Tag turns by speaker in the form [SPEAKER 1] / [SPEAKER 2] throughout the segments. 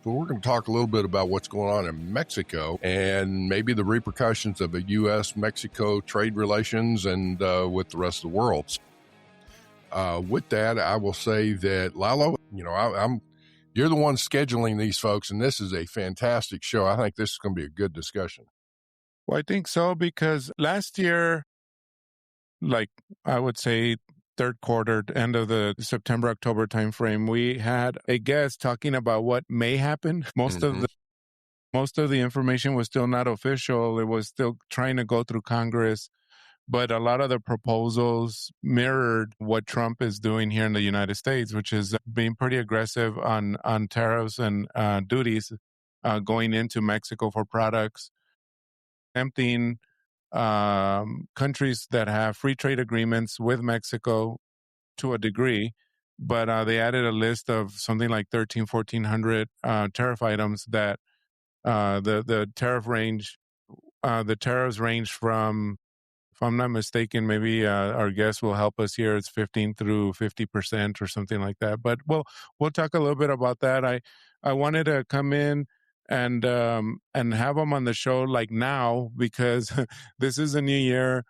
[SPEAKER 1] but we're going to talk a little bit about what's going on in Mexico and maybe the repercussions of the U.S.-Mexico trade relations and with the rest of the world. With that, I will say that, Lalo, you're the one scheduling these folks, and this is a fantastic show. I think this is going to be a good discussion.
[SPEAKER 2] Well, I think so, because last year, like I would say third quarter, end of the September, October timeframe, we had a guest talking about what may happen. Most of the information was still not official. It was still trying to go through Congress. But a lot of the proposals mirrored what Trump is doing here in the United States, which is being pretty aggressive on tariffs and duties going into Mexico for products, tempting countries that have free trade agreements with Mexico to a degree. But they added a list of something like 1,400 tariff items that the tariffs range from, if I'm not mistaken, maybe our guest will help us here. It's 15 through 50% or something like that. But we'll talk a little bit about that. I wanted to come in and have them on the show like now, because this is a new year.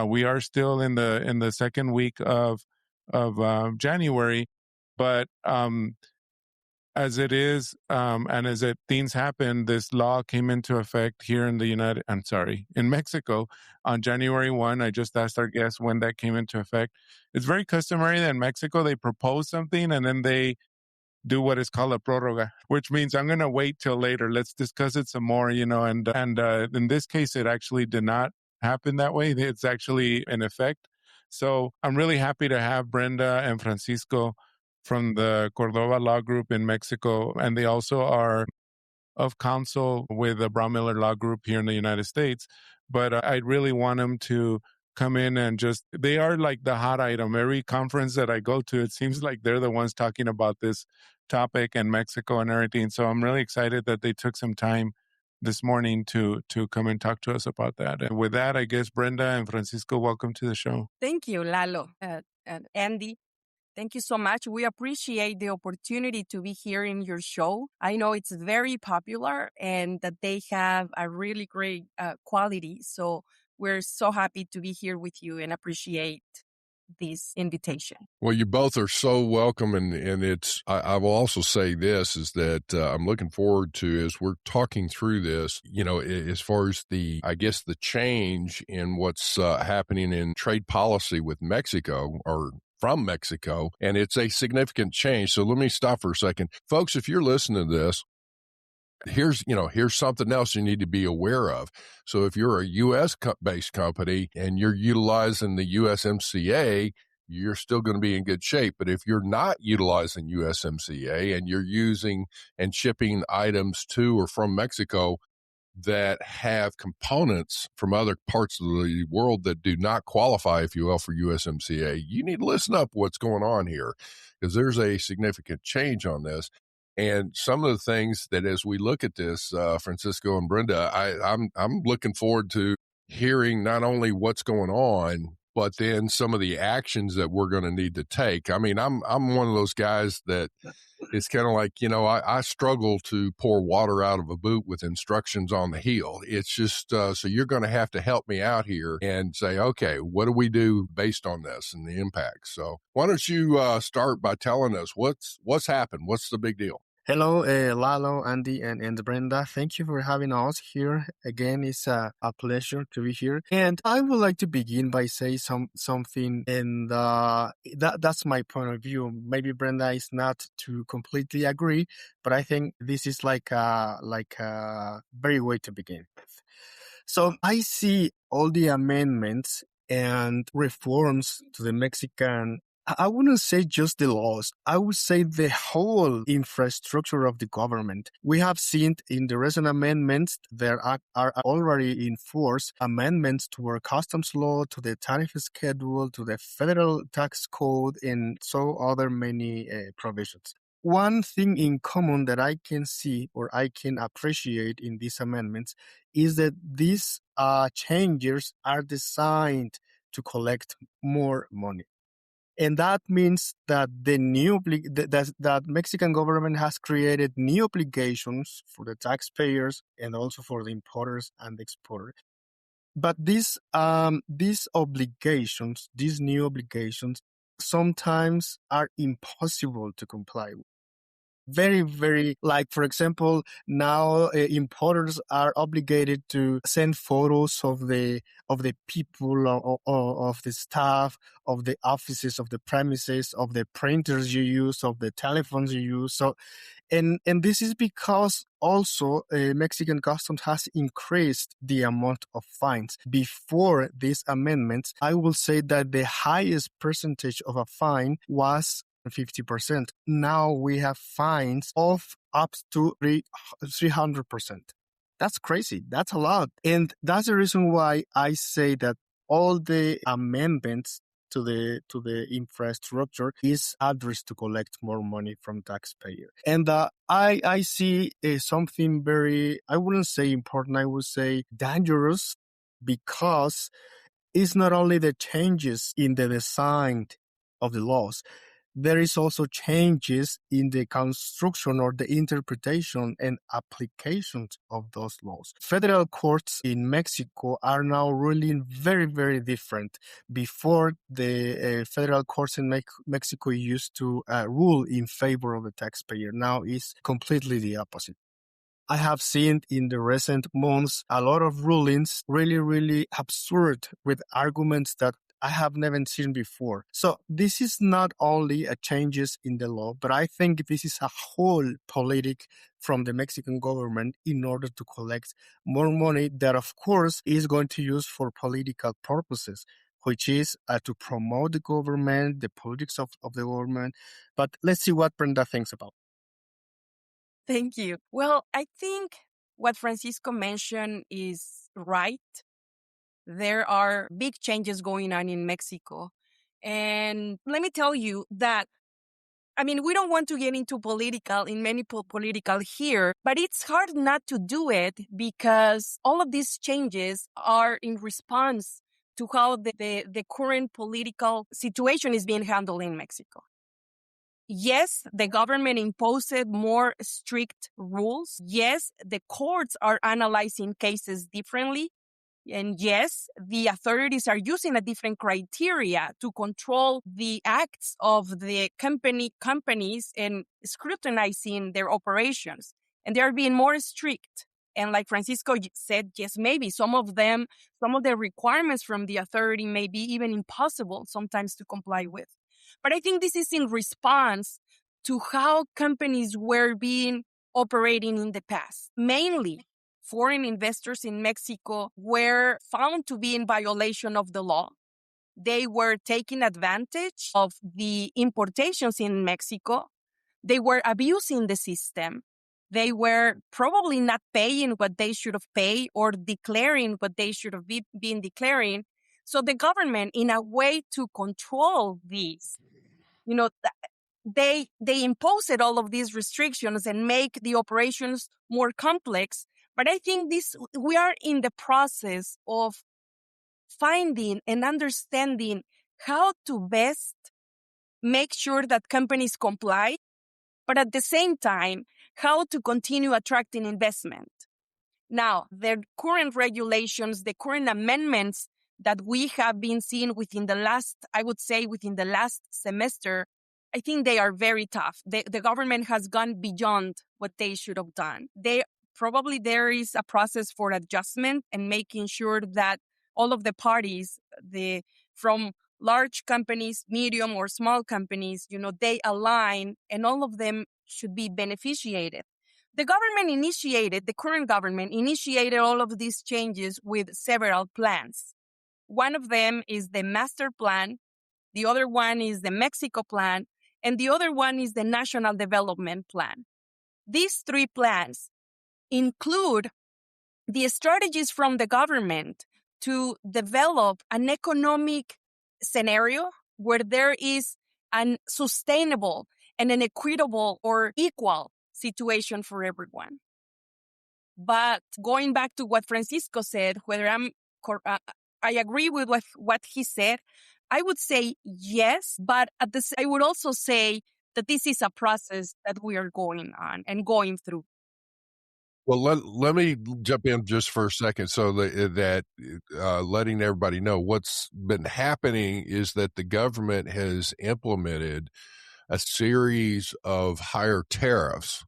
[SPEAKER 2] We are still in the second week of January, but as it is, and as things happen, this law came into effect here in in Mexico on January 1. I just asked our guest when that came into effect. It's very customary that in Mexico they propose something and then they do what is called a prórroga, which means I'm going to wait till later. Let's discuss it some more, and in this case, it actually did not happen that way. It's actually in effect. So I'm really happy to have Brenda and Francisco from the Cordova Law Group in Mexico, and they also are of counsel with the Braumiller Law Group here in the United States. But I really want them to come in and they are like the hot item. Every conference that I go to, it seems like they're the ones talking about this topic and Mexico and everything. So I'm really excited that they took some time this morning to come and talk to us about that. And with that, I guess, Brenda and Francisco, welcome to the show.
[SPEAKER 3] Thank you, Lalo and Andy. Thank you so much. We appreciate the opportunity to be here in your show. I know it's very popular and that they have a really great quality. So we're so happy to be here with you and appreciate this invitation.
[SPEAKER 1] Well, you both are so welcome. And I will also say this is that I'm looking forward to, as we're talking through this, as far as the change in what's happening in trade policy with Mexico or from Mexico, and it's a significant change. So let me stop for a second. Folks, if you're listening to this, here's something else you need to be aware of. So if you're a U.S.-based company and you're utilizing the USMCA, you're still going to be in good shape. But if you're not utilizing USMCA and you're using and shipping items to or from Mexico that have components from other parts of the world that do not qualify, if you will, for USMCA, you need to listen up what's going on here, because there's a significant change on this. And some of the things that, as we look at this, Francisco and Brenda, I'm looking forward to hearing not only what's going on, but then some of the actions that we're going to need to take. I mean, I'm one of those guys that it's kind of like, I struggle to pour water out of a boot with instructions on the heel. It's just, so you're going to have to help me out here and say, okay, what do we do based on this and the impact? So why don't you start by telling us what's happened? What's the big deal?
[SPEAKER 4] Hello, Lalo, Andy, and Brenda. Thank you for having us here. Again, it's a pleasure to be here. And I would like to begin by saying something, and that's my point of view. Maybe Brenda is not to completely agree, but I think this is like a very way to begin with. So I see all the amendments and reforms to the Mexican, I wouldn't say just the laws. I would say the whole infrastructure of the government. We have seen in the recent amendments, there are already in force amendments to our customs law, to the tariff schedule, to the federal tax code, and so other many provisions. One thing in common that I can see or I can appreciate in these amendments is that these changes are designed to collect more money. And that means that that Mexican government has created new obligations for the taxpayers and also for the importers and the exporters. But these obligations, these new obligations, sometimes are impossible to comply with. Very, very, like, for example, now importers are obligated to send photos of the people, of the staff, of the offices, of the premises, of the printers you use, of the telephones you use. So, and this is because also Mexican customs has increased the amount of fines. Before this amendment, I will say that the highest percentage of a fine was 50%. Now we have fines of up to 300%. That's crazy. That's a lot. And that's the reason why I say that all the amendments to the infrastructure is addressed to collect more money from taxpayer. And I see something very, I wouldn't say important, I would say dangerous, because it's not only the changes in the design of the laws, there is also changes in the construction or the interpretation and applications of those laws. Federal courts in Mexico are now ruling very, very different. Before, the federal courts in Mexico used to rule in favor of the taxpayer. Now it's completely the opposite. I have seen in the recent months a lot of rulings really, really absurd, with arguments that I have never seen before. So this is not only a changes in the law, but I think this is a whole politic from the Mexican government in order to collect more money that, of course, is going to use for political purposes, which is to promote the government, the politics of the government. But let's see what Brenda thinks about.
[SPEAKER 3] Thank you. Well, I think what Francisco mentioned is right. There are big changes going on in Mexico. And let me tell you that, I mean, we don't want to get into political here, but it's hard not to do it because all of these changes are in response to how the current political situation is being handled in Mexico. Yes, the government imposed more strict rules. Yes, the courts are analyzing cases differently. And yes, the authorities are using a different criteria to control the acts of the companies and scrutinizing their operations. And they are being more strict. And like Francisco said, yes, maybe some of the requirements from the authority may be even impossible sometimes to comply with. But I think this is in response to how companies were being operating in the past. Mainly, foreign investors in Mexico were found to be in violation of the law. They were taking advantage of the importations in Mexico. They were abusing the system. They were probably not paying what they should have paid or declaring what they should have been declaring. So the government, in a way to control these, they imposed all of these restrictions and make the operations more complex. But I think we are in the process of finding and understanding how to best make sure that companies comply, but at the same time, how to continue attracting investment. Now, the current regulations, the current amendments that we have been seeing within the last semester, I think they are very tough. The government has gone beyond what they should have done. Probably there is a process for adjustment and making sure that all of the parties, from large companies, medium or small companies, they align and all of them should be beneficiated. The current government initiated all of these changes with several plans. One of them is the master plan. The other one is the Mexico plan. And the other one is the national development plan. These three plans include the strategies from the government to develop an economic scenario where there is an sustainable and an equitable or equal situation for everyone. But going back to what Francisco said, I agree with what he said, I would say yes, but I would also say that this is a process that we are going on and going through.
[SPEAKER 1] Well, let me jump in just for a second so that letting everybody know what's been happening is that the government has implemented a series of higher tariffs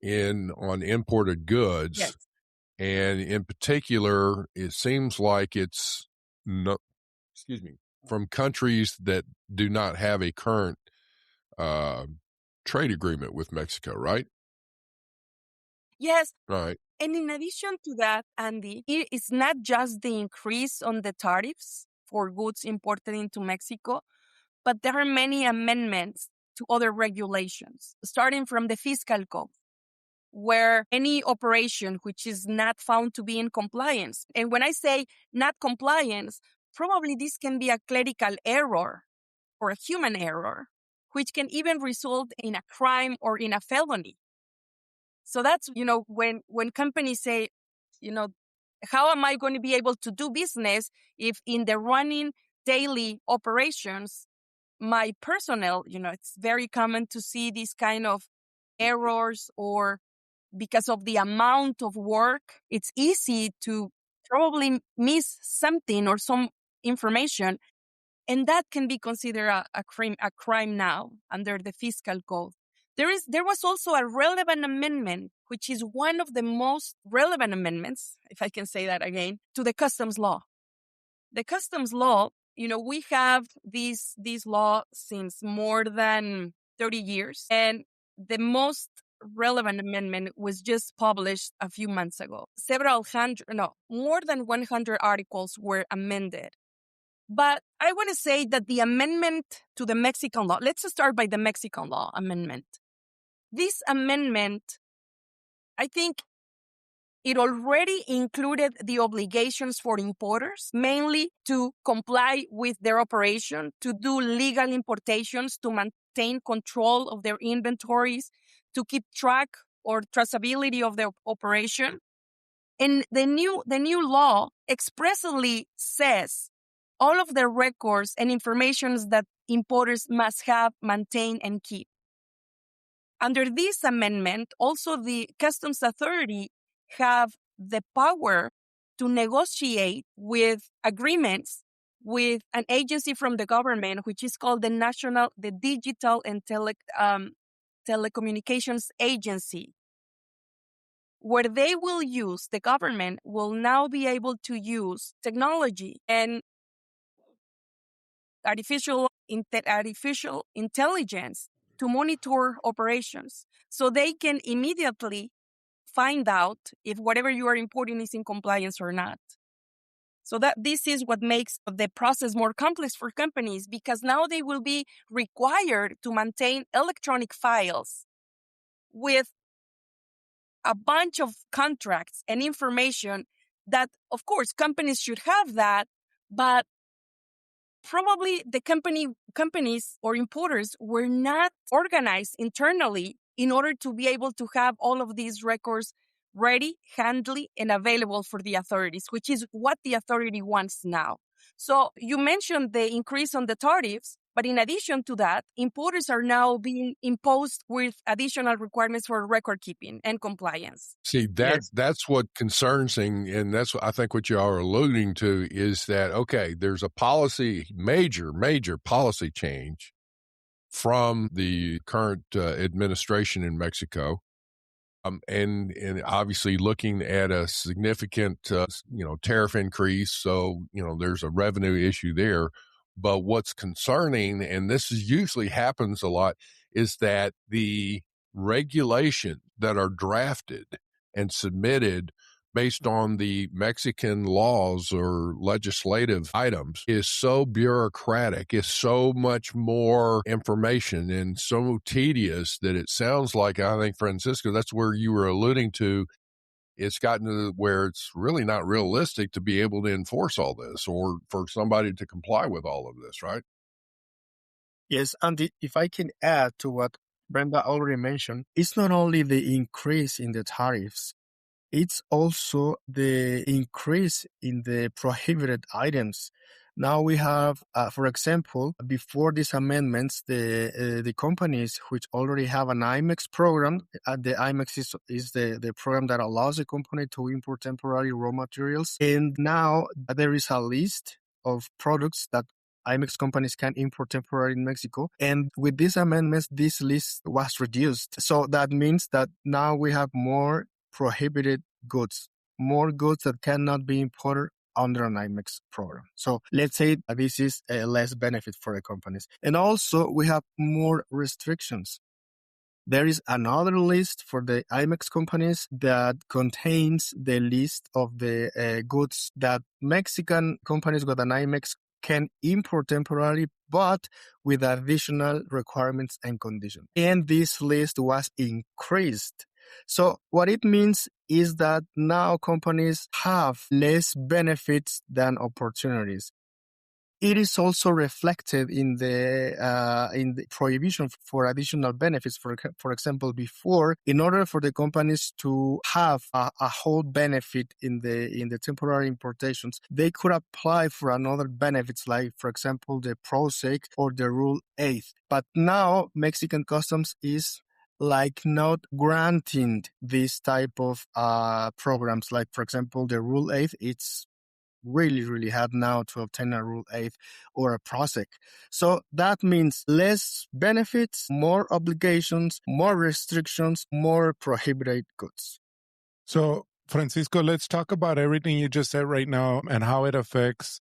[SPEAKER 1] on imported goods.
[SPEAKER 3] Yes.
[SPEAKER 1] And in particular, it seems like it's from countries that do not have a current trade agreement with Mexico, right?
[SPEAKER 3] Yes.
[SPEAKER 1] Right.
[SPEAKER 3] And in addition to that, Andy, it's not just the increase on the tariffs for goods imported into Mexico, but there are many amendments to other regulations, starting from the fiscal code, where any operation which is not found to be in compliance, and when I say not compliance, probably this can be a clerical error or a human error, which can even result in a crime or in a felony. So that's, when companies say, how am I going to be able to do business if in the running daily operations, my personnel, it's very common to see these kind of errors, or because of the amount of work, it's easy to probably miss something or some information. And that can be considered a crime now under the fiscal code. There was also a relevant amendment, which is one of the most relevant amendments, if I can say that again, to the customs law. The customs law, we have this law since more than 30 years. And the most relevant amendment was just published a few months ago. More than 100 articles were amended. But I want to say that the amendment to the Mexican law, let's start by the Mexican law amendment. This amendment, I think it already included the obligations for importers, mainly to comply with their operation, to do legal importations, to maintain control of their inventories, to keep track or traceability of their operation. And the new law expressly says all of the records and information that importers must have, maintain, and keep. Under this amendment, also the Customs Authority have the power to negotiate with agreements with an agency from the government, which is called the Digital and Telecommunications Agency, where the government will now be able to use technology and artificial intelligence to monitor operations, so they can immediately find out if whatever you are importing is in compliance or not. So that this is what makes the process more complex for companies, because now they will be required to maintain electronic files with a bunch of contracts and information that, of course, companies should have that, but probably the companies or importers were not organized internally in order to be able to have all of these records ready, handy, and available for the authorities, which is what the authority wants now. So you mentioned the increase on the tariffs, but in addition to that, importers are now being imposed with additional requirements for record keeping and compliance.
[SPEAKER 1] See, that's what concerns me, and that's what I think what you are alluding to is that, okay, there's a major policy change from the current administration in Mexico. And obviously looking at a significant, tariff increase. So, there's a revenue issue there. But what's concerning, and this usually happens a lot, is that the regulations that are drafted and submitted based on the Mexican laws or legislative items is so bureaucratic, is so much more information and so tedious that it sounds like, I think, Francisco, that's where you were alluding to. It's gotten to where it's really not realistic to be able to enforce all this or for somebody to comply with all of this, right?
[SPEAKER 4] Yes, and if I can add to what Brenda already mentioned, it's not only the increase in the tariffs, it's also the increase in the prohibited items. Now we have, for example, before these amendments, the companies which already have an IMEX program, the IMEX is the program that allows the company to import temporary raw materials. And now there is a list of products that IMEX companies can import temporarily in Mexico. And with these amendments, this list was reduced. So that means that now we have more prohibited goods, more goods that cannot be imported under an IMEX program. So let's say this is a less benefit for the companies. And also we have more restrictions. There is another list for the IMEX companies that contains the list of the goods that Mexican companies with an IMEX can import temporarily, but with additional requirements and conditions. And this list was increased. So what it means is that now companies have less benefits than opportunities. It is also reflected in the prohibition for additional benefits. For example, before, in order for the companies to have a whole benefit in the temporary importations, they could apply for another benefits, like, for example, the PROSEC or the Rule 8. But now Mexican Customs is like not granting this type of programs. Like, for example, the Rule 8, it's really, really hard now to obtain a Rule 8 or a PROSEC. So that means less benefits, more obligations, more restrictions, more prohibited goods.
[SPEAKER 2] So, Francisco, let's talk about everything you just said right now and how it affects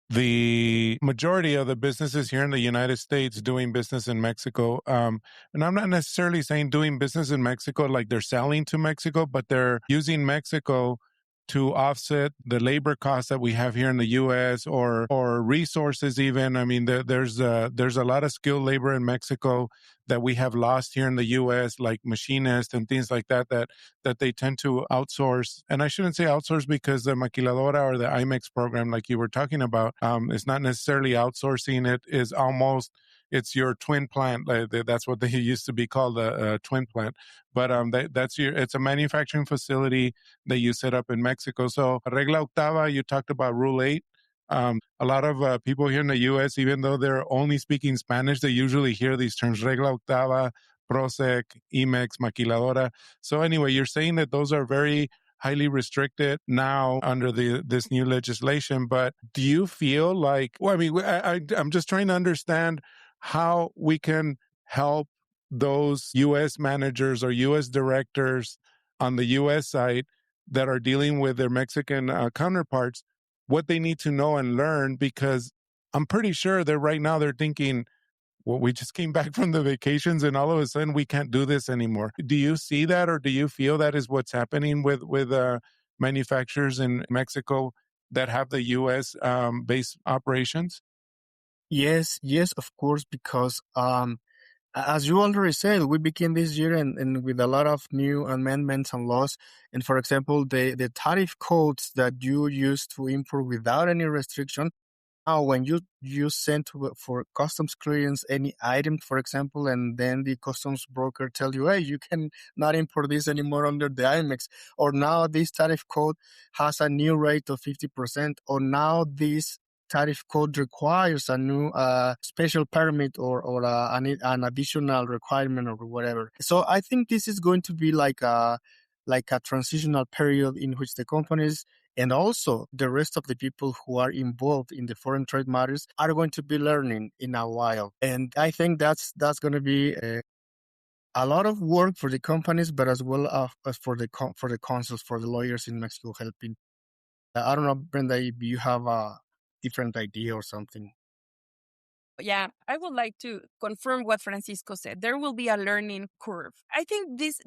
[SPEAKER 2] the majority of the businesses here in the United States doing business in Mexico. And I'm not necessarily saying doing business in Mexico like they're selling to Mexico, but they're using Mexico to offset the labor costs that we have here in the U.S. or resources even. I mean, there's a lot of skilled labor in Mexico that we have lost here in the U.S., like machinists and things like that they tend to outsource. And I shouldn't say outsource because the maquiladora or the IMEX program, like you were talking about, is not necessarily outsourcing. It is almost, it's your twin plant. That's what they used to be called, a twin plant. But it's a manufacturing facility that you set up in Mexico. So Regla Octava, you talked about Rule 8. A lot of people here in the U.S., even though they're only speaking Spanish, they usually hear these terms, Regla Octava, PROSEC, IMEX, Maquiladora. So anyway, you're saying that those are very highly restricted now under this new legislation. But do you feel like, well, I mean, I'm just trying to understand how we can help those U.S. managers or U.S. directors on the U.S. side that are dealing with their Mexican counterparts, what they need to know and learn, because I'm pretty sure that right now they're thinking, well, we just came back from the vacations and all of a sudden we can't do this anymore. Do you see that, or do you feel that is what's happening with manufacturers in Mexico that have the U.S. Based operations?
[SPEAKER 4] Yes, of course, because as you already said, we began this year and with a lot of new amendments and laws. And for example, the tariff codes that you used to import without any restriction, now when you send for customs clearance any item, for example, and then the customs broker tell you, hey, you can not import this anymore under the IMEX, or now this tariff code has a new rate of 50%, or now this tariff code requires a new special permit or an additional requirement or whatever. So I think this is going to be like a transitional period in which the companies and also the rest of the people who are involved in the foreign trade matters are going to be learning in a while. And I think that's going to be a lot of work for the companies, but as well as for the counsels, for the lawyers in Mexico helping. I don't know, Brenda, if you have a different idea or something.
[SPEAKER 3] Yeah, I would like to confirm what Francisco said. There will be a learning curve. I think this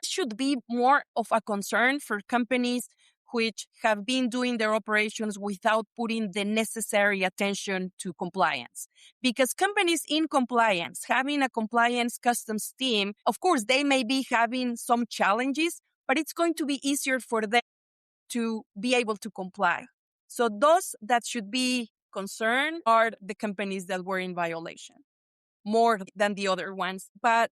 [SPEAKER 3] should be more of a concern for companies which have been doing their operations without putting the necessary attention to compliance. Because companies in compliance, having a compliance customs team, of course, they may be having some challenges, but it's going to be easier for them to be able to comply. So those that should be concerned are the companies that were in violation. more than the other ones. But,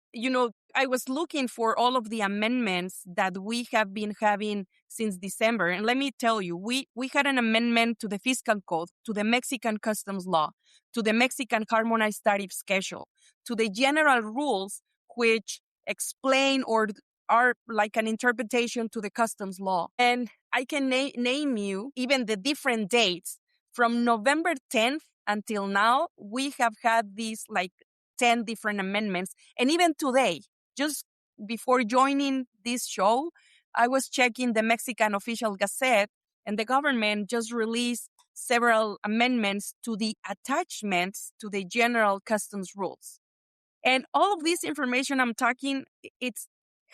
[SPEAKER 3] I was looking for all of the amendments that we have been having since December. And let me tell you, we had an amendment to the fiscal code, to the Mexican customs law, to the Mexican harmonized tariff schedule, to the general rules, which explain or are like an interpretation to the customs law. And I can name you even the different dates. From November 10th until now, we have had these like 10 different amendments. And even today, just before joining this show, I was checking the Mexican Official Gazette, and the government just released several amendments to the attachments to the general customs rules. And all of this information I'm talking, it's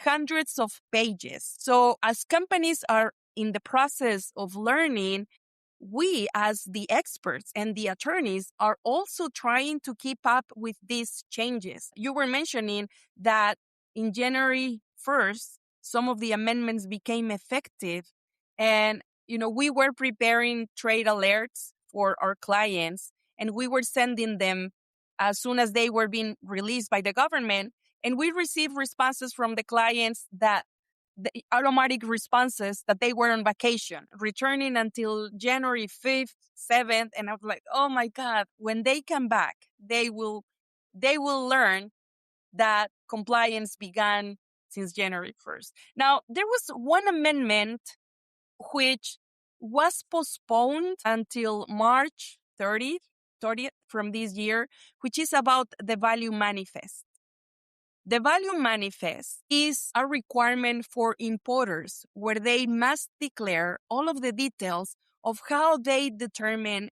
[SPEAKER 3] hundreds of pages. So as companies are in the process of learning, we as the experts and the attorneys are also trying to keep up with these changes. You were mentioning that in January 1st, some of the amendments became effective. And, we were preparing trade alerts for our clients, and we were sending them as soon as they were being released by the government. And we received responses from the clients that the automatic responses that they were on vacation, returning until January 5th, 7th. And I was like, oh my God, when they come back, they will learn that compliance began since January 1st. Now, there was one amendment which was postponed until March 30th from this year, which is about the value manifest. The value manifest is a requirement for importers where they must declare all of the details of how they determine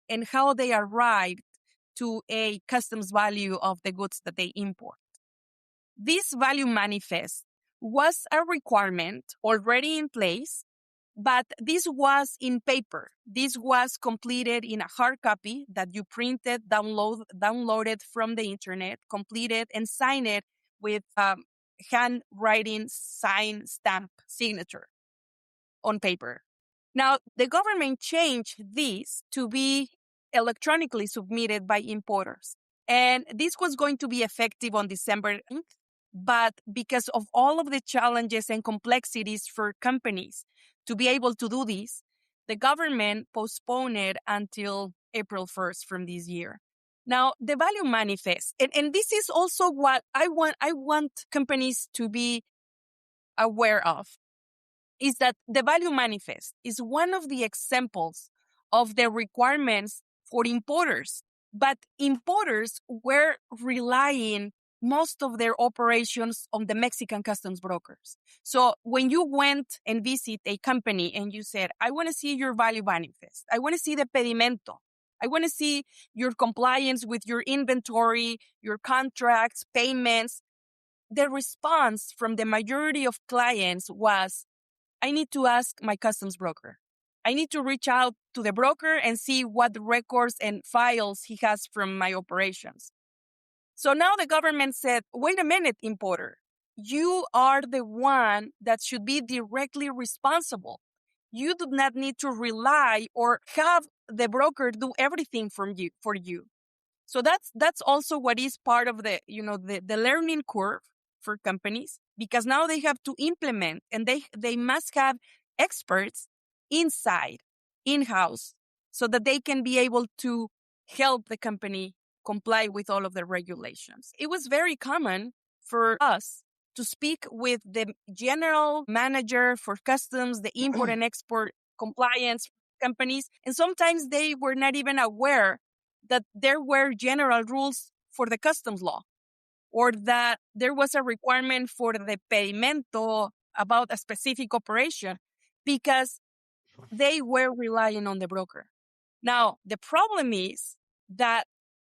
[SPEAKER 3] and how they arrived to a customs value of the goods that they import. This value manifest was a requirement already in place, but this was in paper. This was completed in a hard copy that you printed, downloaded from the internet, completed, and signed it with handwriting, sign, stamp, signature on paper. Now, the government changed this to be electronically submitted by importers. And this was going to be effective on December 8th. But because of all of the challenges and complexities for companies to be able to do this, the government postponed it until April 1st from this year. Now, the value manifest, and this is also what I want companies to be aware of, is that the value manifest is one of the examples of the requirements for importers. But importers were relying most of their operations on the Mexican customs brokers. So when you went and visit a company and you said, I want to see your value manifest, I want to see the pedimento, I want to see your compliance with your inventory, your contracts, payments, the response from the majority of clients was, I need to ask my customs broker. I need to reach out to the broker and see what records and files he has from my operations. So now the government said, wait a minute, importer. You are the one that should be directly responsible. You do not need to rely or have the broker do everything for you. So that's also what is part of the learning curve for companies, because now they have to implement and they must have experts in-house, so that they can be able to help the company comply with all of the regulations. It was very common for us to speak with the general manager for customs, the import and export compliance companies, and sometimes they were not even aware that there were general rules for the customs law, or that there was a requirement for the pedimento about a specific operation, because they were relying on the broker. Now, the problem is that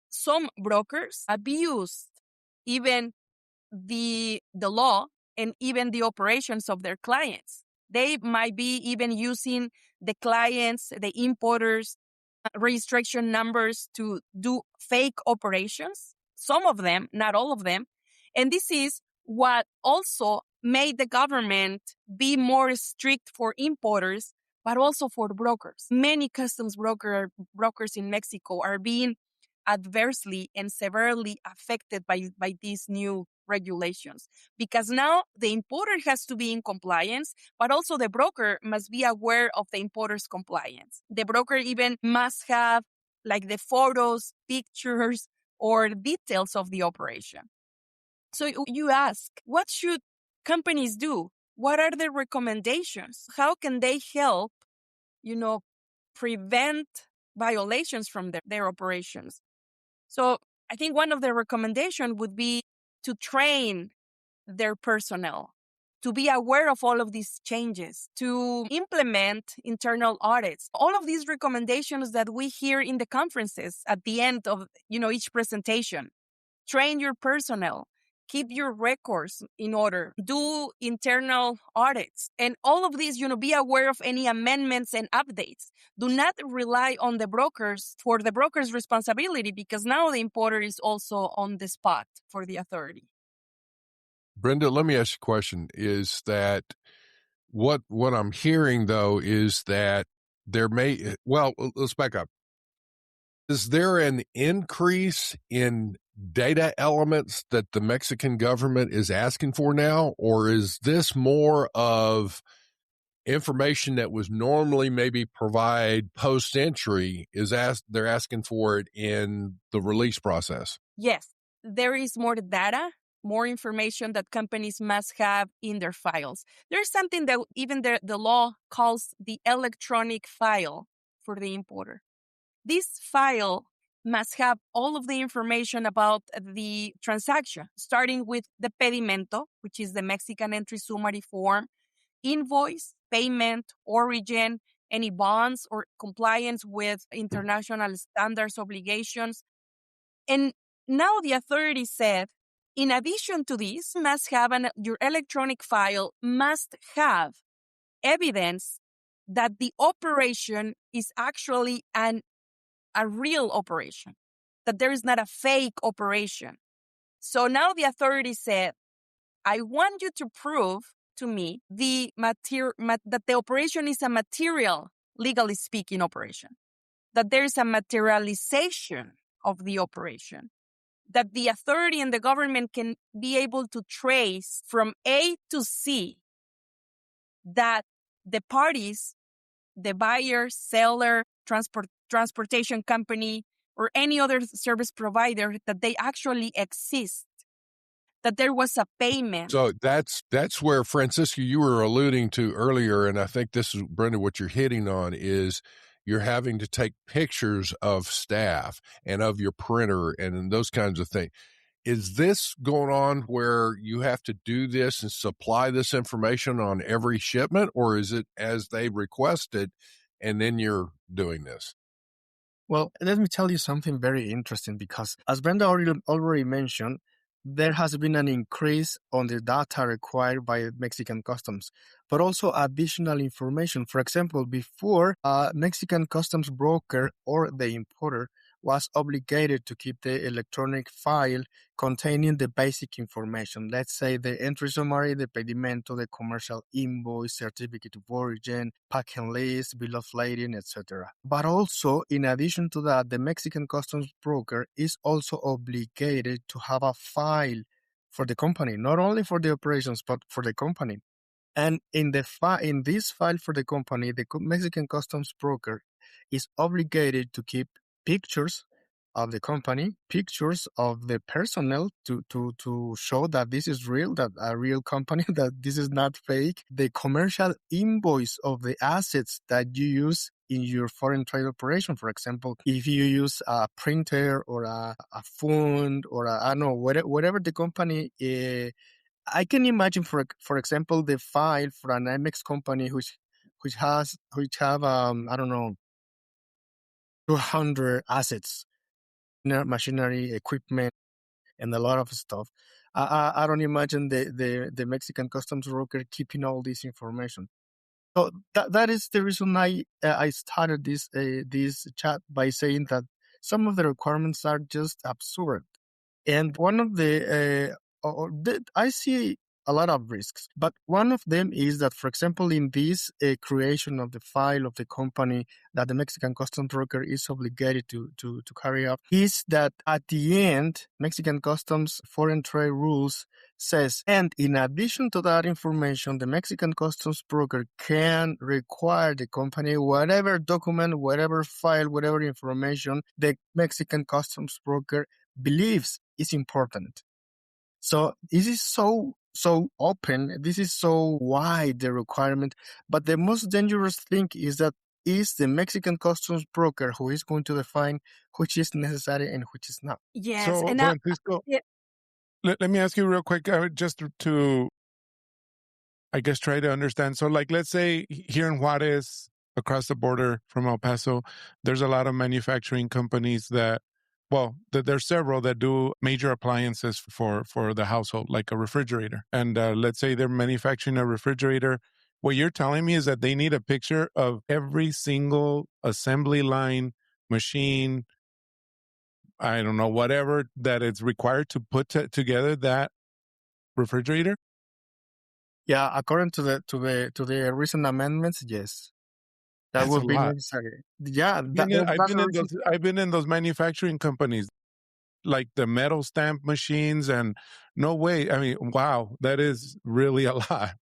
[SPEAKER 3] some brokers abused even the law and even the operations of their clients. They might be even using the clients, the importers' registration numbers to do fake operations. Some of them, not all of them. And this is what also made the government be more strict for importers, but also for brokers. Many customs brokers in Mexico are being adversely and severely affected by these new regulations, because now the importer has to be in compliance, but also the broker must be aware of the importer's compliance. The broker even must have like the photos, pictures, or details of the operation. So you ask, what should companies do? What are the recommendations? How can they help, prevent violations from their operations? So I think one of the recommendations would be to train their personnel, to be aware of all of these changes, to implement internal audits. All of these recommendations that we hear in the conferences at the end of, each presentation. Train your personnel. Keep your records in order. Do internal audits. And all of these, be aware of any amendments and updates. Do not rely on the brokers for the broker's responsibility, because now the importer is also on the spot for the authority.
[SPEAKER 1] Brenda, let me ask you a question. Is that what I'm hearing, though, is that let's back up. Is there an increase in data elements that the Mexican government is asking for now, or is this more of information that was normally maybe provide post-entry they're asking for it in the release process?
[SPEAKER 3] Yes, there is more data, more information that companies must have in their files. There's something that even the law calls the electronic file for the importer. This file must have all of the information about the transaction, starting with the pedimento, which is the Mexican entry summary form, invoice, payment, origin, any bonds or compliance with international standards obligations. And now the authority said, in addition to this, your electronic file must have evidence that the operation is actually a real operation, that there is not a fake operation. So now the authority said, I want you to prove to me that the operation is a material, legally speaking, operation, that there is a materialization of the operation, that the authority and the government can be able to trace from A to C that the parties, the buyer, seller, transportation company, or any other service provider, that they actually exist, that there was a payment.
[SPEAKER 1] So that's where, Francisco, you were alluding to earlier, and I think this is, Brenda, what you're hitting on is you're having to take pictures of staff and of your printer and those kinds of things. Is this going on where you have to do this and supply this information on every shipment, or is it as they requested and then you're doing this?
[SPEAKER 4] Well, let me tell you something very interesting, because as Brenda already mentioned, there has been an increase on the data required by Mexican customs, but also additional information. For example, before, a Mexican customs broker or the importer was obligated to keep the electronic file containing the basic information. Let's say the entry summary, the pedimento, the commercial invoice, certificate of origin, packing list, bill of lading, etc. But also, in addition to that, the Mexican customs broker is also obligated to have a file for the company, not only for the operations, but for the company. And in this file for the company, the Mexican customs broker is obligated to keep pictures of the company, pictures of the personnel to show that this is real, that a real company, that this is not fake, the commercial invoice of the assets that you use in your foreign trade operation. For example, if you use a printer or a phone or I don't know, whatever the company I can imagine, for example, the file for an MX company which have I don't know, 200 assets, machinery, equipment, and a lot of stuff. I don't imagine the Mexican customs broker keeping all this information. So that is the reason I started this chat by saying that some of the requirements are just absurd. And one of I see a lot of risks. But one of them is that, for example, in this creation of the file of the company that the Mexican customs broker is obligated to carry out, is that at the end, Mexican customs foreign trade rules says, and in addition to that information, the Mexican customs broker can require the company whatever document, whatever file, whatever information the Mexican customs broker believes is important. So this is so open. This is so wide, the requirement. But the most dangerous thing is that is the Mexican customs broker who is going to define which is necessary and which is not.
[SPEAKER 3] Yes.
[SPEAKER 2] So,
[SPEAKER 3] And
[SPEAKER 2] Francisco, let me ask you real quick, just to, I guess, try to understand. So, like, let's say here in Juarez, across the border from El Paso, there's a lot of manufacturing companies that, well, there's several that do major appliances for the household, like a refrigerator. And let's say they're manufacturing a refrigerator. What you're telling me is that they need a picture of every single assembly line, machine, I don't know, whatever that it's required to put together that refrigerator?
[SPEAKER 4] Yeah, according to the recent amendments, yes, that
[SPEAKER 2] That's a
[SPEAKER 4] would be
[SPEAKER 2] lot.
[SPEAKER 4] necessary. Yeah,
[SPEAKER 2] I've been in those manufacturing companies, like the metal stamp machines, and no way. I mean, wow, that is really a lot.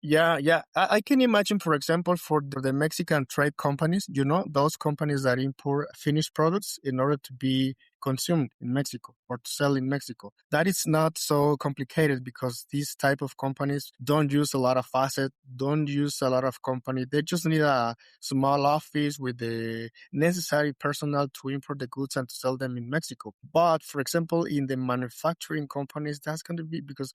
[SPEAKER 4] Yeah. I can imagine, for example, for the Mexican trade companies, those companies that import finished products in order to be consumed in Mexico or to sell in Mexico. That is not so complicated because these type of companies don't use a lot of assets, don't use a lot of company. They just need a small office with the necessary personnel to import the goods and to sell them in Mexico. But, for example, in the manufacturing companies, that's going to be because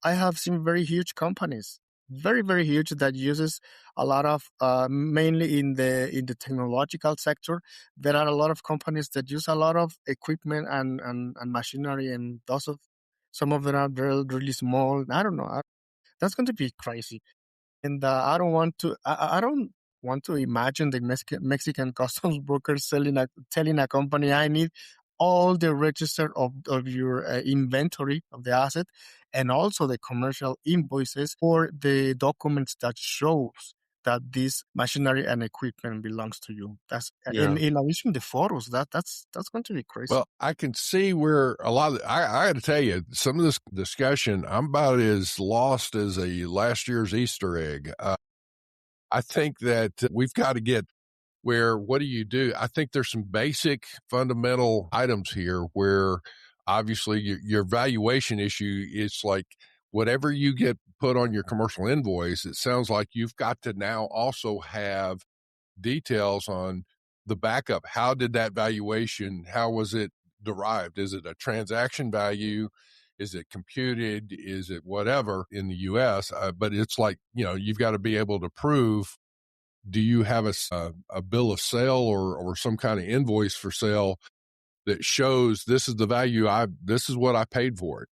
[SPEAKER 4] I have seen very huge companies, very, very huge, that uses a lot of, mainly in the technological sector. There are a lot of companies that use a lot of equipment and machinery, and some of them are really, really small. I don't know. That's going to be crazy. And I don't want to. I don't want to imagine the Mexican customs broker telling a company, I need all the register of your inventory of the asset, and also the commercial invoices or the documents that shows that this machinery and equipment belongs to you. That's in addition the photos. That's going to be crazy.
[SPEAKER 1] Well, I can see where a lot of I got to tell you, some of this discussion, I'm about as lost as a last year's Easter egg. I think that we've got to get where, what do you do? I think there's some basic fundamental items here where obviously your valuation issue is like whatever you get put on your commercial invoice, it sounds like you've got to now also have details on the backup. How did that valuation, how was it derived? Is it a transaction value? Is it computed? Is it whatever in the US? But it's like, you've got to be able to prove, do you have a bill of sale or some kind of invoice for sale that shows this is the value this is what I paid for it?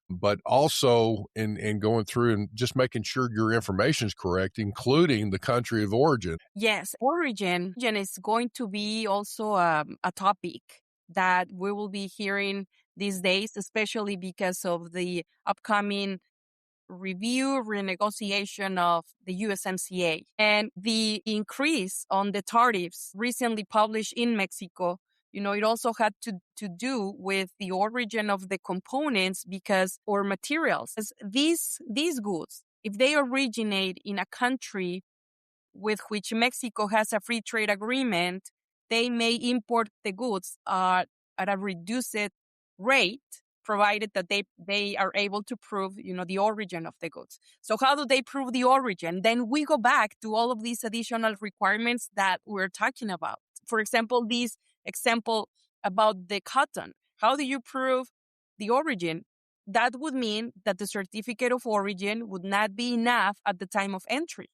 [SPEAKER 1] But also in going through and just making sure your information is correct, including the country of origin.
[SPEAKER 3] Yes, origin is going to be also a topic that we will be hearing these days, especially because of the upcoming renegotiation of the USMCA and the increase on the tariffs recently published in Mexico. It also had to do with the origin of the components or materials. These goods, if they originate in a country with which Mexico has a free trade agreement, they may import the goods at a reduced rate, provided that they are able to prove, the origin of the goods. So how do they prove the origin? Then we go back to all of these additional requirements that we're talking about. For example, this example about the cotton. How do you prove the origin? That would mean that the certificate of origin would not be enough at the time of entry.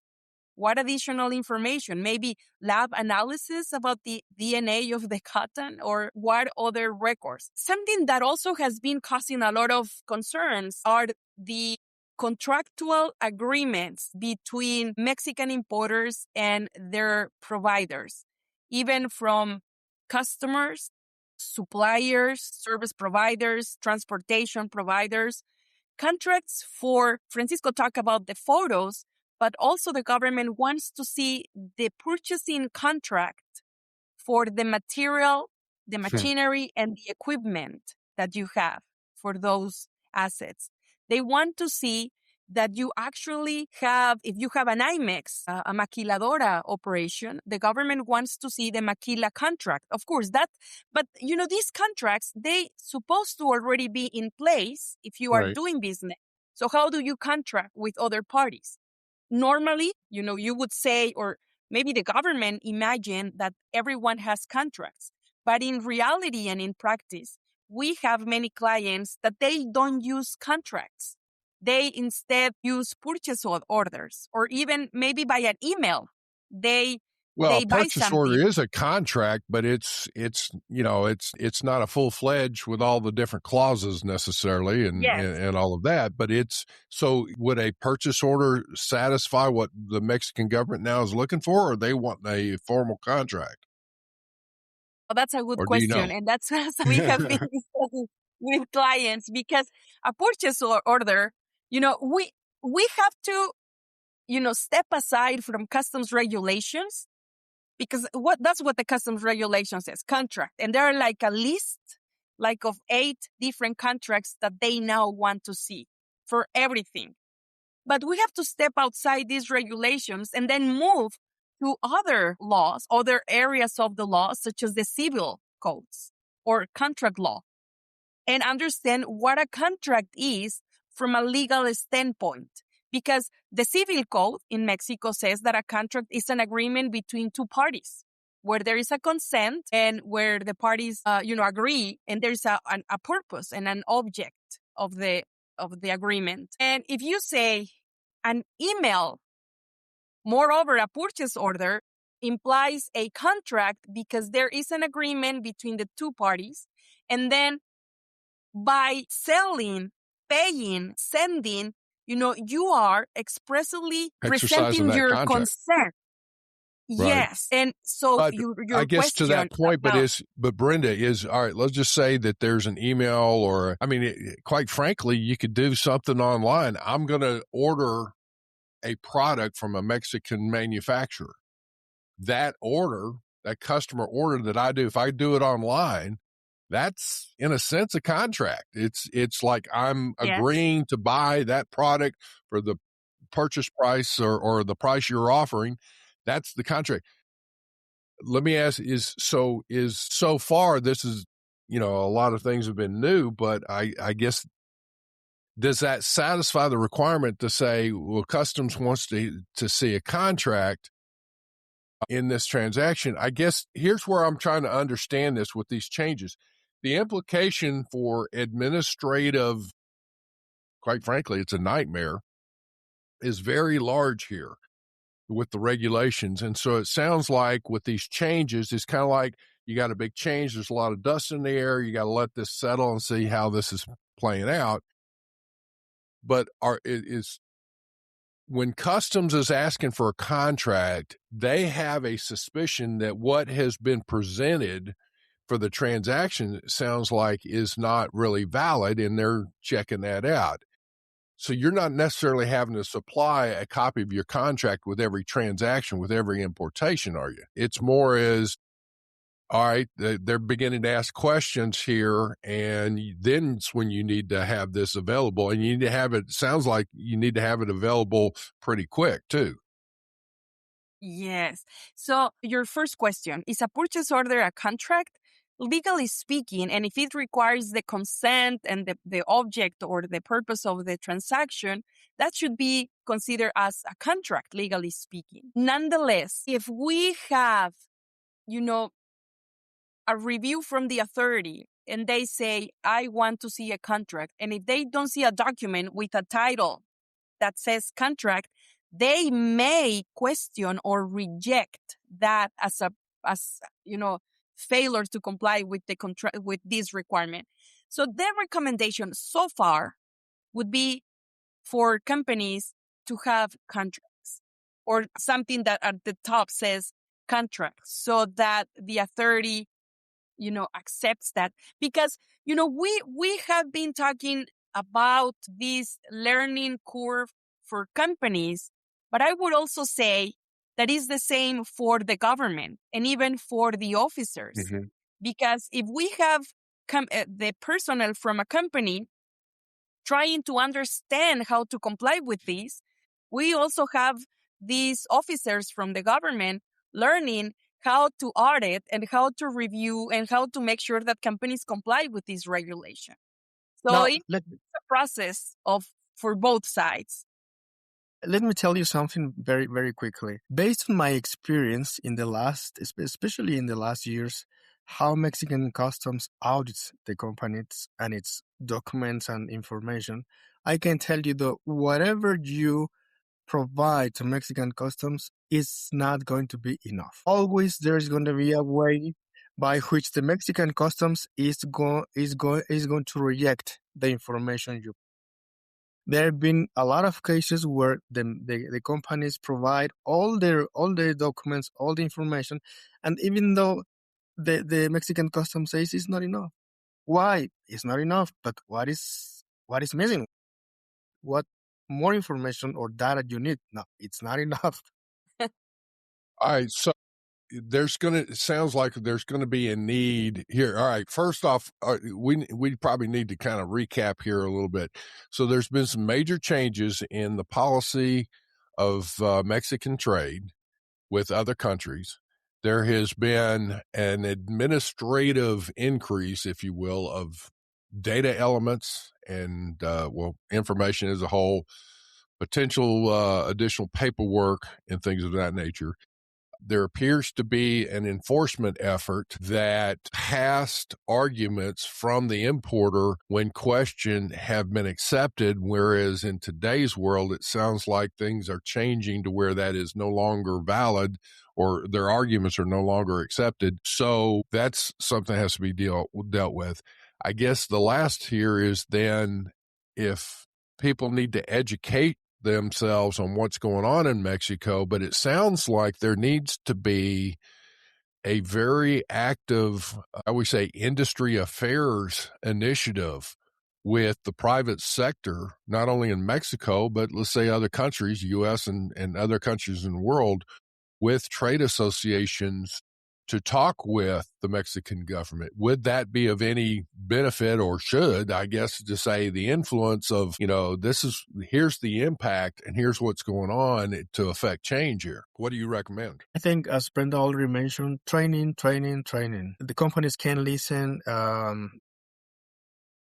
[SPEAKER 3] What additional information? Maybe lab analysis about the DNA of the cotton, or what other records? Something that also has been causing a lot of concerns are the contractual agreements between Mexican importers and their providers, even from customers, suppliers, service providers, transportation providers. Contracts for, Francisco talked about the photos, but also the government wants to see the purchasing contract for the material, the machinery, and the equipment that you have for those assets. They want to see that you actually have, if you have an IMEX, a maquiladora operation, the government wants to see the maquila contract. Of course, but these contracts, they supposed to already be in place if you are
[SPEAKER 2] Right.
[SPEAKER 3] doing business. So how do you contract with other parties? Normally, you would say, or maybe the government imagine that everyone has contracts. But in reality and in practice, we have many clients that they don't use contracts. They instead use purchase orders, or even maybe by an email. They
[SPEAKER 1] Well, a
[SPEAKER 3] buy
[SPEAKER 1] purchase order
[SPEAKER 3] something.
[SPEAKER 1] is a contract, but it's not a full-fledged with all the different clauses necessarily and
[SPEAKER 3] Yes.
[SPEAKER 1] all of that. But so would a purchase order satisfy what the Mexican government now is looking for, or they want a formal contract?
[SPEAKER 3] Well, that's a good
[SPEAKER 1] Or do you
[SPEAKER 3] question.
[SPEAKER 1] know?
[SPEAKER 3] And that's what we have been discussing with clients, because a purchase order, we have to, step aside from customs regulations, because that's what the customs regulation says, contract. And there are like a list of 8 different contracts that they now want to see for everything. But we have to step outside these regulations and then move to other laws, other areas of the law, such as the civil codes or contract law, and understand what a contract is from a legal standpoint. Because the civil code in Mexico says that a contract is an agreement between 2 parties where there is a consent and where the parties, agree, and there's a purpose and an object of the agreement. And if you say an email, moreover, a purchase order implies a contract because there is an agreement between the 2 parties. And then by selling, paying, sending, you are expressly
[SPEAKER 1] Exercising
[SPEAKER 3] presenting
[SPEAKER 1] that
[SPEAKER 3] your
[SPEAKER 1] contract.
[SPEAKER 3] consent.
[SPEAKER 1] Right.
[SPEAKER 3] Yes. And so
[SPEAKER 1] But
[SPEAKER 3] your
[SPEAKER 1] I guess to that
[SPEAKER 3] question
[SPEAKER 1] point,
[SPEAKER 3] about,
[SPEAKER 1] but Brenda is, all right, let's just say that there's an email or, quite frankly, you could do something online. I'm going to order a product from a Mexican manufacturer. That customer order that I do, if I do it online, that's in a sense a contract. It's like I'm
[SPEAKER 3] yes.
[SPEAKER 1] agreeing to buy that product for the purchase price or the price you're offering. That's the contract. Let me ask, so far this is, a lot of things have been new, but I guess, does that satisfy the requirement to say, well, customs wants to see a contract in this transaction? I guess here's where I'm trying to understand this with these changes. The implication for administrative, quite frankly, it's a nightmare, is very large here with the regulations. And so it sounds like with these changes, it's kind of like you got a big change. There's a lot of dust in the air. You got to let this settle and see how this is playing out. But when customs is asking for a contract, they have a suspicion that what has been presented for the transaction sounds like is not really valid, and they're checking that out. So you're not necessarily having to supply a copy of your contract with every transaction, with every importation, are you? It's more as, all right, they're beginning to ask questions here, and then it's when you need to have this available, and you need to have it, sounds like you need to have it available pretty quick too.
[SPEAKER 3] Yes. So your first question, is a purchase order a contract? Legally speaking, and if it requires the consent and the object or the purpose of the transaction, that should be considered as a contract, legally speaking. Nonetheless, if we have, a review from the authority and they say, I want to see a contract, and if they don't see a document with a title that says contract, they may question or reject that as failure to comply with the contract, with this requirement. So their recommendation so far would be for companies to have contracts or something that at the top says contracts, so that the authority, accepts that. Because, we have been talking about this learning curve for companies, but I would also say that is the same for the government and even for the officers.
[SPEAKER 2] Mm-hmm.
[SPEAKER 3] Because if we have the personnel from a company trying to understand how to comply with this, we also have these officers from the government learning how to audit and how to review and how to make sure that companies comply with this regulation. So
[SPEAKER 4] Now,
[SPEAKER 3] it's a process for both sides.
[SPEAKER 4] let me tell you something very, very quickly. Based on my experience especially in the last years, how Mexican customs audits the companies and its documents and information, I can tell you that whatever you provide to Mexican customs is not going to be enough. Always there's going to be a way by which the Mexican customs is going to reject the information you. There have been a lot of cases where the companies provide all their documents, all the information, and even though the Mexican customs says it's not enough. Why? It's not enough, but what is missing? What more information or data you need? No, it's not enough.
[SPEAKER 1] All right, so it sounds like there's going to be a need here. All right, first off, we probably need to kind of recap here a little bit. So there's been some major changes in the policy of Mexican trade with other countries. There has been an administrative increase, if you will, of data elements and information as a whole, potential additional paperwork and things of that nature. There appears to be an enforcement effort that past arguments from the importer when questioned have been accepted, whereas in today's world, it sounds like things are changing to where that is no longer valid or their arguments are no longer accepted. So that's something that has to be dealt with. I guess the last here is then if people need to educate themselves on what's going on in Mexico, but it sounds like there needs to be a very active, I would say, industry affairs initiative with the private sector, not only in Mexico, but let's say other countries, U.S. and other countries in the world, with trade associations to talk with the Mexican government. Would that be of any benefit, or should, I guess, to say the influence of, here's the impact and here's what's going on to affect change here? What do you recommend?
[SPEAKER 4] I think, as Brenda already mentioned, training. The companies can listen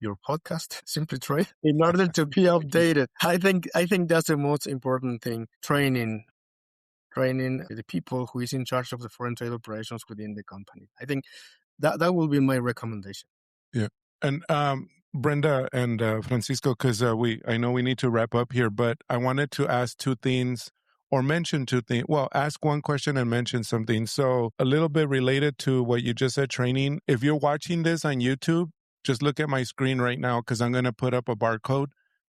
[SPEAKER 4] your podcast, Simply Trade, in order to be updated. I think that's the most important thing. Training the people who is in charge of the foreign trade operations within the company. I think that will be my recommendation.
[SPEAKER 2] Yeah. And Brenda and Francisco, because I know we need to wrap up here, but I wanted to ask two things or mention two things. Well, ask one question and mention something. So a little bit related to what you just said, training. If you're watching this on YouTube, just look at my screen right now because I'm going to put up a barcode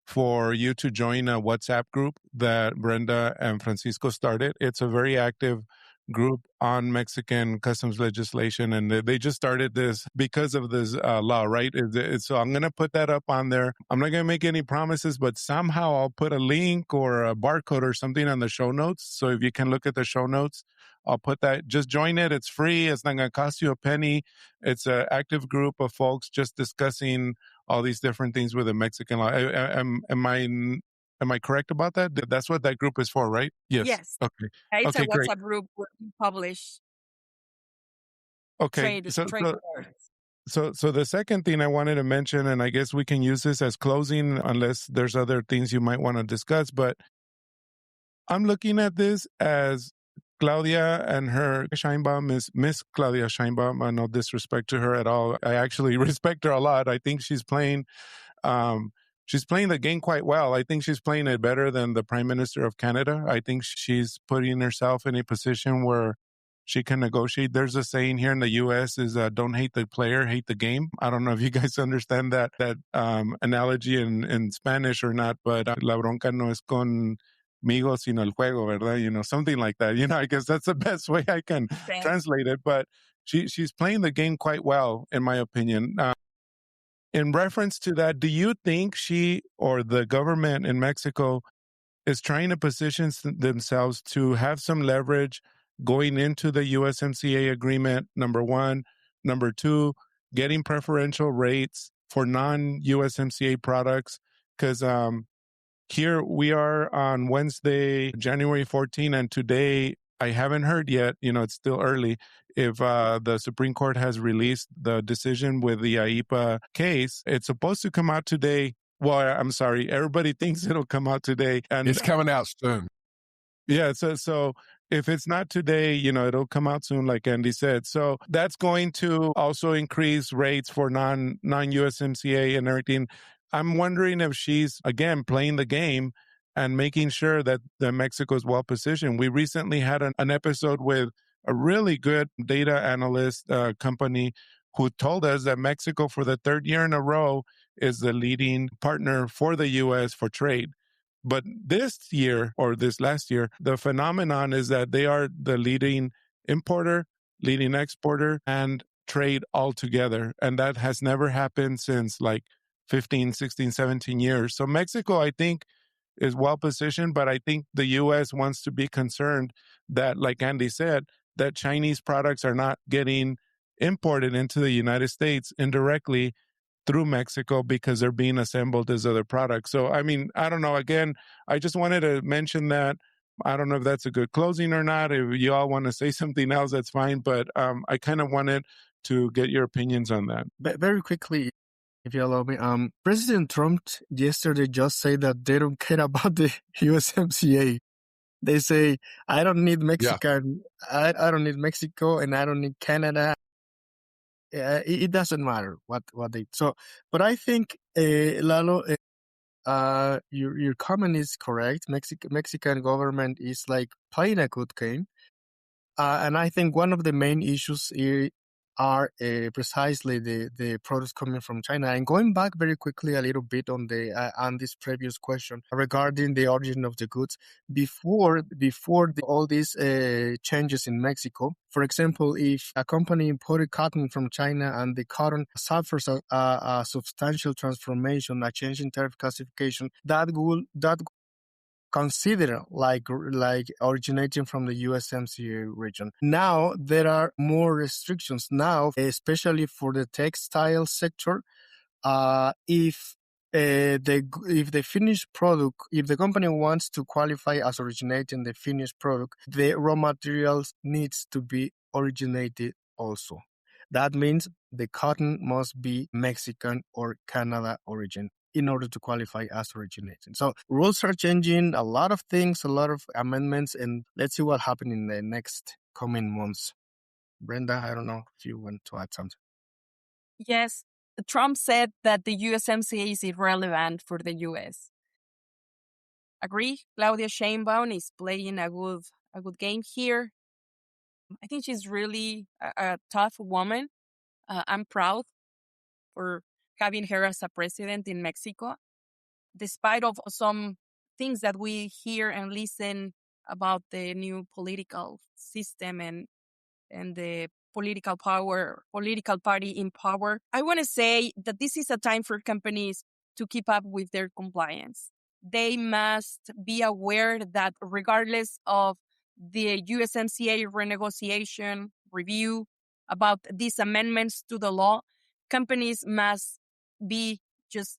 [SPEAKER 2] for you to join a WhatsApp group that Brenda and Francisco started. It's a very active group on Mexican customs legislation, and they just started this because of this law, right? So I'm going to put that up on there. I'm not going to make any promises, but somehow I'll put a link or a barcode or something on the show notes. So if you can look at the show notes, I'll put that. Just join it. It's free. It's not going to cost you a penny. It's an active group of folks just discussing all these different things with the Mexican law. Am I correct about that? That's what that group is for, right?
[SPEAKER 3] Yes.
[SPEAKER 2] Okay.
[SPEAKER 3] It's
[SPEAKER 2] okay,
[SPEAKER 3] a WhatsApp
[SPEAKER 2] great.
[SPEAKER 3] group where we publish
[SPEAKER 2] okay.
[SPEAKER 3] trade
[SPEAKER 2] So the second thing I wanted to mention, and I guess we can use this as closing unless there's other things you might want to discuss, but I'm looking at this as Claudia and her Sheinbaum is Miss Claudia Sheinbaum. No disrespect to her at all. I actually respect her a lot. I think she's playing the game quite well. I think she's playing it better than the Prime Minister of Canada. I think she's putting herself in a position where she can negotiate. There's a saying here in the U.S. is don't hate the player, hate the game. I don't know if you guys understand that analogy in Spanish or not, but la bronca no es conmigo sino el juego, ¿verdad? Something like that. I guess that's the best way I can translate it. But she's playing the game quite well, in my opinion. in reference to that, do you think she or the government in Mexico is trying to position themselves to have some leverage going into the USMCA agreement, number one? Number two, getting preferential rates for non-USMCA products? Because here we are on Wednesday, January 14, and today I haven't heard yet, it's still early, if the Supreme Court has released the decision with the IEPA case. It's supposed to come out today. Well, I'm sorry. Everybody thinks it'll come out today. And
[SPEAKER 1] it's coming out soon.
[SPEAKER 2] Yeah. So if it's not today, it'll come out soon, like Andy said. So that's going to also increase rates for non-USMCA and everything. I'm wondering if she's, again, playing the game and making sure that Mexico is well positioned. We recently had an episode with a really good data analyst company who told us that Mexico, for the third year in a row, is the leading partner for the U.S. for trade. But this year, or this last year, the phenomenon is that they are the leading importer, leading exporter, and trade altogether. And that has never happened since like 15, 16, 17 years. So Mexico, I think, is well positioned, but I think the U.S. wants to be concerned that, like Andy said, that Chinese products are not getting imported into the United States indirectly through Mexico because they're being assembled as other products. So, I mean, I don't know. Again, I just wanted to mention that. I don't know if that's a good closing or not. If you all want to say something else, that's fine. But I kind of wanted to get your opinions on that.
[SPEAKER 4] Very quickly, if you allow me, President Trump yesterday just said that they don't care about the USMCA. They say, I don't need Mexican, I don't need Mexico, and I don't need Canada. It doesn't matter what they. So, but I think, Lalo, your comment is correct. Mexican government is like playing a good game. And I think one of the main issues here are precisely the products coming from China. And going back very quickly a little bit on this previous question regarding the origin of the goods, before all these changes in Mexico, for example, if a company imported cotton from China and the cotton suffers a substantial transformation, a change in tariff classification, that considered like originating from the USMCA region. Now there are more restrictions now, especially for the textile sector. If the finished product, if the company wants to qualify as originating the finished product, the raw materials needs to be originated also. That means the cotton must be Mexican or Canada origin in order to qualify as originating. So rules are changing, a lot of things, a lot of amendments, and let's see what happens in the next coming months. Brenda, I don't know if you want to add something.
[SPEAKER 3] Yes, Trump said that the USMCA is irrelevant for the U.S. Agree? Claudia Sheinbaum is playing a good game here. I think she's really a tough woman. I'm proud for having her as a president in Mexico, despite of some things that we hear and listen about the new political system and the political party in power. I want to say that this is a time for companies to keep up with their compliance. They must be aware that regardless of the USMCA renegotiation review about these amendments to the law, companies must be just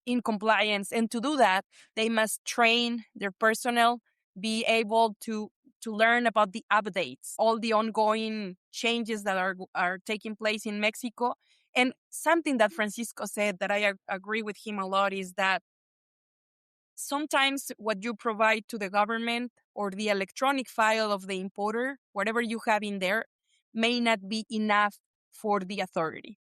[SPEAKER 3] in compliance. And to do that, they must train their personnel, be able to learn about the updates, all the ongoing changes that are taking place in Mexico. And something that Francisco said that I agree with him a lot is that sometimes what you provide to the government or the electronic file of the importer, whatever you have in there, may not be enough for the authority.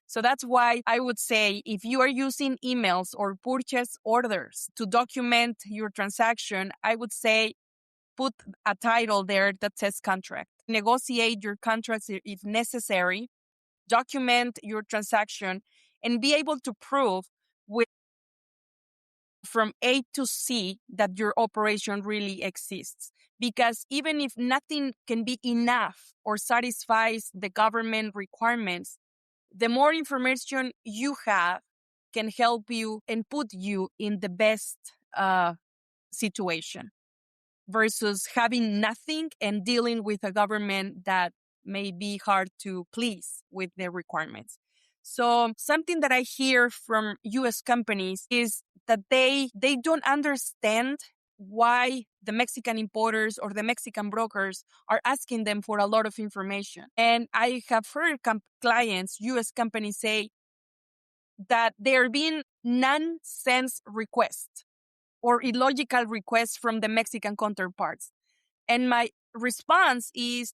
[SPEAKER 3] So that's why I would say if you are using emails or purchase orders to document your transaction, I would say put a title there that says contract. Negotiate your contracts if necessary, document your transaction, and be able to prove from A to C that your operation really exists. Because even if nothing can be enough or satisfies the government requirements, the more information you have can help you and put you in the best situation versus having nothing and dealing with a government that may be hard to please with their requirements. So something that I hear from U.S. companies is that they don't understand why the Mexican importers or the Mexican brokers are asking them for a lot of information. And I have heard clients, U.S. companies, say that there are being nonsense requests or illogical requests from the Mexican counterparts. And my response is,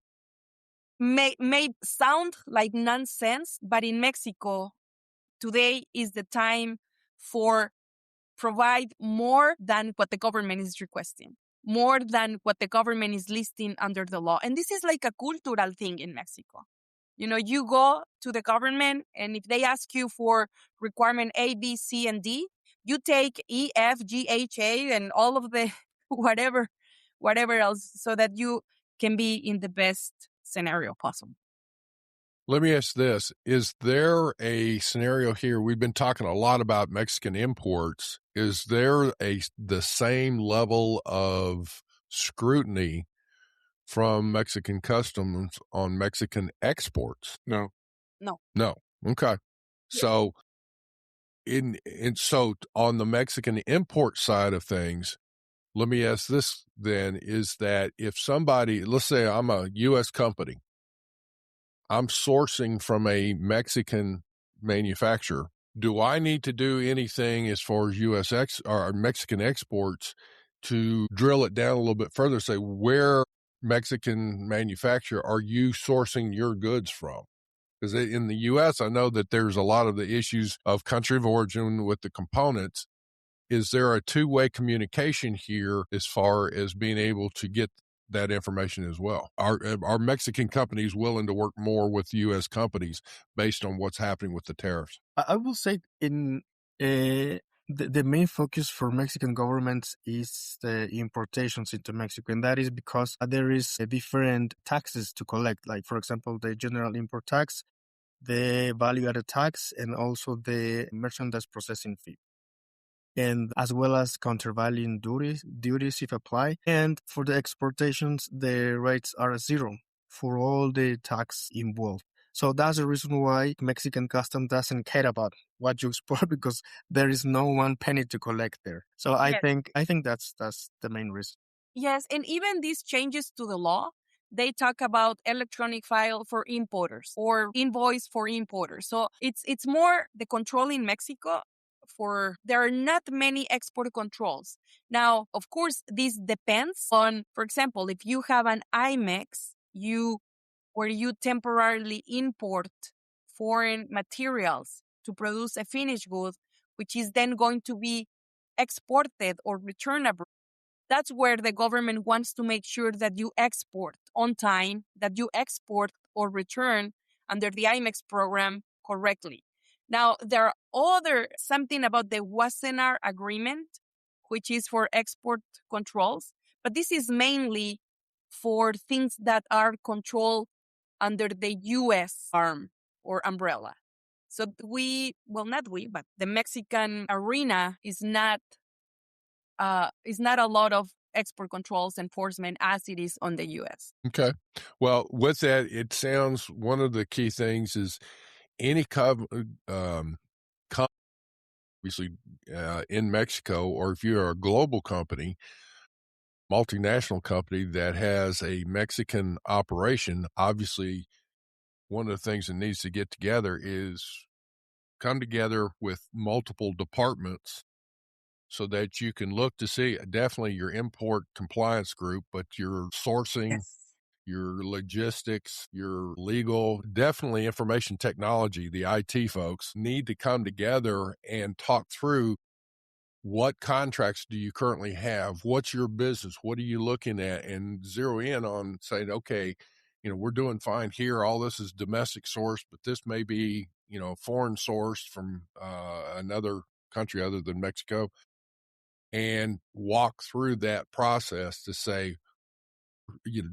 [SPEAKER 3] may sound like nonsense, but in Mexico, today is the time for provide more than what the government is requesting, more than what the government is listing under the law. And this is like a cultural thing in Mexico. You go to the government, and if they ask you for requirement A, B, C, and D, you take E, F, G, H, A, and all of the whatever else so that you can be in the best scenario possible.
[SPEAKER 1] Let me ask this. Is there a scenario here? We've been talking a lot about Mexican imports. Is there the same level of scrutiny from Mexican customs on Mexican exports?
[SPEAKER 2] No.
[SPEAKER 1] No. Okay. So so on the Mexican import side of things, let me ask this then, is that if somebody, let's say I'm a U.S. company, I'm sourcing from a Mexican manufacturer, do I need to do anything as far as or Mexican exports to drill it down a little bit further, say where Mexican manufacturer are you sourcing your goods from? Because in the U.S., I know that there's a lot of the issues of country of origin with the components. Is there a two-way communication here as far as being able to get that information as well? Are Mexican companies willing to work more with U.S. companies based on what's happening with the tariffs?
[SPEAKER 4] I will say the main focus for Mexican governments is the importations into Mexico, and that is because there is different taxes to collect, like, for example, the general import tax, the value-added tax, and also the merchandise processing fee, and as well as countervailing duties if apply. And for the exportations, the rates are zero for all the tax involved. So that's the reason why Mexican custom doesn't care about what you export, because there is no one penny to collect there. So
[SPEAKER 3] Yes.
[SPEAKER 4] I think that's the main reason.
[SPEAKER 3] Yes, and even these changes to the law, they talk about electronic file for importers or invoice for importers. So it's more the control in Mexico. There are not many export controls. Now, of course, this depends on, for example, if you have an IMEX, where you temporarily import foreign materials to produce a finished good, which is then going to be exported or returned abroad. That's where the government wants to make sure that you export on time, that you export or return under the IMEX program correctly. Now, there are something about the Wassenaar Agreement, which is for export controls, but this is mainly for things that are controlled under the U.S. arm or umbrella. So but the Mexican arena is not a lot of export controls enforcement as it is on the U.S.
[SPEAKER 1] Okay. Well, with that, it sounds one of the key things is any obviously in Mexico, or if you're a global company, multinational company that has a Mexican operation, obviously one of the things that needs to get together is come together with multiple departments so that you can look to see definitely your import compliance group, but your sourcing,
[SPEAKER 3] Yes.
[SPEAKER 1] your logistics, your legal, definitely information technology, the IT folks need to come together and talk through what contracts do you currently have? What's your business? What are you looking at? And zero in on saying, okay, we're doing fine here. All this is domestic source, but this may be, foreign sourced from another country other than Mexico, and walk through that process to say,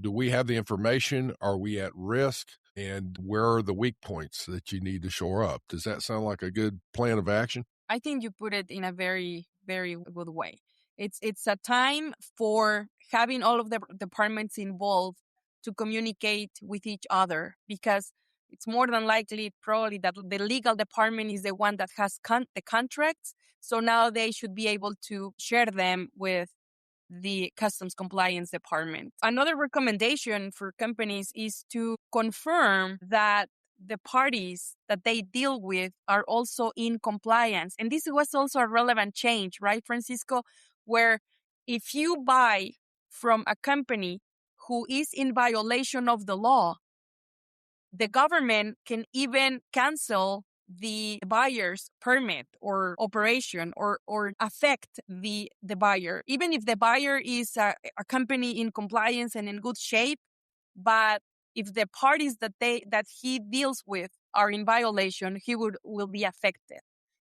[SPEAKER 1] do we have the information? Are we at risk? and where are the weak points that you need to shore up? Does that sound like a good plan of action?
[SPEAKER 3] I think you put it in a very, very good way. It's a time for having all of the departments involved to communicate with each other, because it's more than likely probably that the legal department is the one that has the contracts. So now they should be able to share them with the customs compliance department. Another recommendation for companies is to confirm that the parties that they deal with are also in compliance. And this was also a relevant change, right, Francisco? Where if you buy from a company who is in violation of the law, the government can even cancel the buyer's permit or operation or affect the buyer, even if the buyer is a company in compliance and in good shape. But if the parties that he deals with are in violation, he will be affected.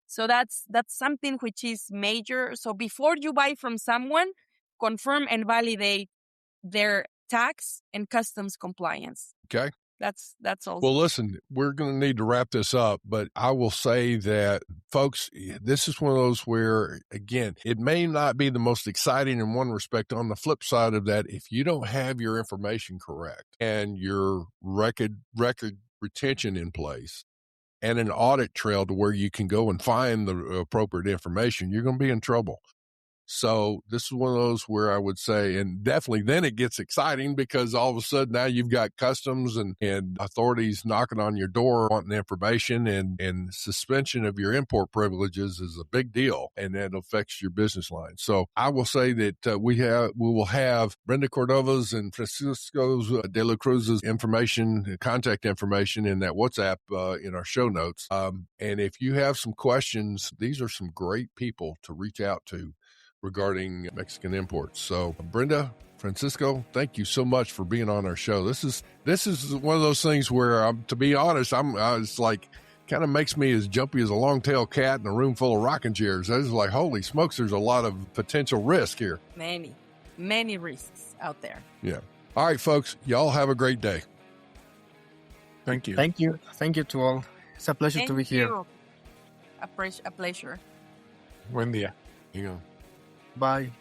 [SPEAKER 3] So that's something which is major. So before you buy from someone, confirm and validate their tax and customs compliance.
[SPEAKER 1] Okay.
[SPEAKER 3] That's all.
[SPEAKER 1] Well, listen, we're going to need to wrap this up, but I will say that, folks, this is one of those where, again, it may not be the most exciting in one respect. On the flip side of that, if you don't have your information correct and your record retention in place and an audit trail to where you can go and find the appropriate information, you're going to be in trouble. So this is one of those where I would say, and definitely then it gets exciting because all of a sudden now you've got customs and authorities knocking on your door wanting information, and suspension of your import privileges is a big deal, and that affects your business line. So I will say that we will have Brenda Cordova's and Francisco de la Cruz's information, contact information in that WhatsApp in our show notes. And if you have some questions, these are some great people to reach out to regarding Mexican imports. So Brenda, Francisco, thank you so much for being on our show. This is one of those things where, to be honest, it's like kind of makes me as jumpy as a long-tailed cat in a room full of rocking chairs. I was like, holy smokes, there's a lot of potential risk here.
[SPEAKER 3] Many risks out there.
[SPEAKER 1] Yeah. All right, folks, y'all have a great day.
[SPEAKER 2] Thank you.
[SPEAKER 4] Thank you to all. It's a pleasure to be here.
[SPEAKER 3] A pleasure.
[SPEAKER 2] Buen día.
[SPEAKER 1] You know.
[SPEAKER 4] Bye.